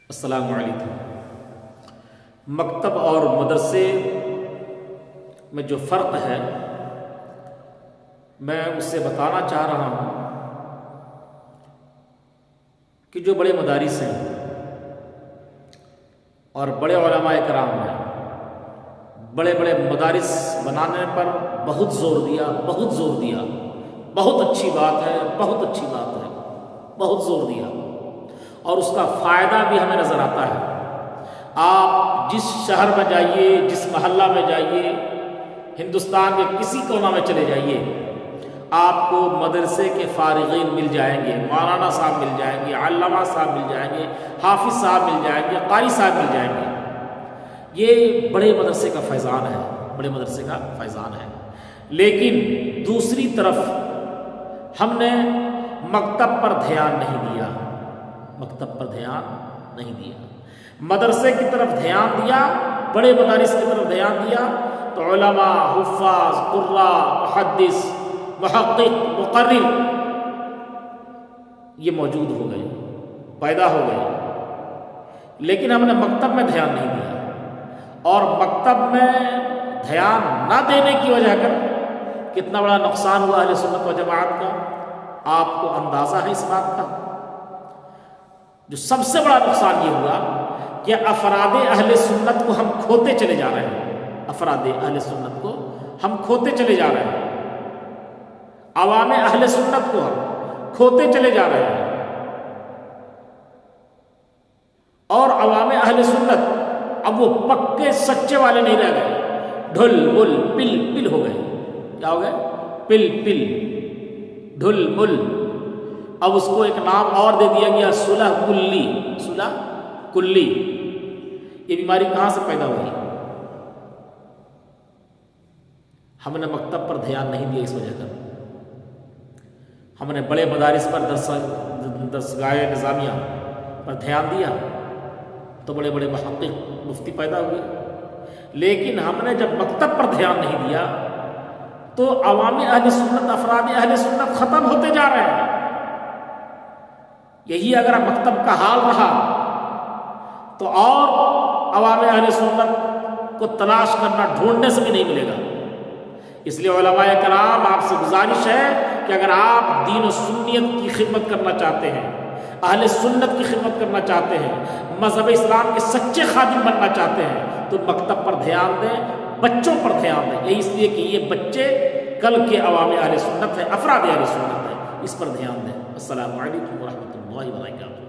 السلام علیکم۔ مکتب اور مدرسے میں جو فرق ہے میں اسے بتانا چاہ رہا ہوں کہ جو بڑے مدارس ہیں اور بڑے علماء کرام نے بڑے بڑے مدارس بنانے پر بہت زور دیا، بہت اچھی بات ہے، بہت زور دیا، اور اس کا فائدہ بھی ہمیں نظر آتا ہے۔ آپ جس شہر میں جائیے، جس محلہ میں جائیے، ہندوستان کے کسی کونا میں چلے جائیے، آپ کو مدرسے کے فارغین مل جائیں گے، مولانا صاحب مل جائیں گے، علامہ صاحب مل جائیں گے، حافظ صاحب مل جائیں گے، قاری صاحب مل جائیں گے۔ یہ بڑے مدرسے کا فیضان ہے، لیکن دوسری طرف ہم نے مکتب پر دھیان نہیں دیا، مدرسے کی طرف دھیان دیا، بڑے مدارس کی طرف دھیان دیا تو علماء، حفاظ، قراء، محدث، محقق، مقرر یہ موجود ہو گئے، پیدا ہو گئے، لیکن ہم نے مکتب میں دھیان نہیں دیا، اور مکتب میں دھیان نہ دینے کی وجہ کر کتنا بڑا نقصان ہوا اہل سنت و جماعت کا، آپ کو اندازہ ہے اس بات کا۔ جو سب سے بڑا نقصان یہ ہوا کہ افراد اہل سنت کو ہم کھوتے چلے جا رہے ہیں، عوام اہل سنت کو ہم کھوتے چلے جا رہے ہیں، اور عوام اہل سنت اب وہ پکے سچے والے نہیں رہ گئے، ڈھل مل پل پل ہو گئے۔ کیا ہو گئے؟ پل پل، ڈھل مل۔ اب اس کو ایک نام اور دے دیا گیا، صلح کلی۔ یہ بیماری کہاں سے پیدا ہوئی؟ ہم نے مکتب پر دھیان نہیں دیا، اس وجہ کر ہم نے بڑے مدارس پر درسگاہ نظامیہ پر دھیان دیا تو بڑے بڑے محقق مفتی پیدا ہوئے، لیکن ہم نے جب مکتب پر دھیان نہیں دیا تو عوام اہل سنت، افراد اہل سنت ختم ہوتے جا رہے ہیں۔ یہی اگر مکتب کا حال رہا تو اور عوام اہل سنت کو تلاش کرنا، ڈھونڈنے سے بھی نہیں ملے گا۔ اس لیے علماء کرام آپ سے گزارش ہے کہ اگر آپ دین و سنیت کی خدمت کرنا چاہتے ہیں، اہل سنت کی خدمت کرنا چاہتے ہیں، مذہب اسلام کے سچے خادم بننا چاہتے ہیں تو مکتب پر دھیان دیں، بچوں پر دھیان دیں۔ یہی اس لیے کہ یہ بچے کل کے عوام اہل سنت ہیں، افراد اہل سنت ہیں، اس پر دھیان دیں۔ السلام علیکم ورحمۃ اللہ وبرکاتہ۔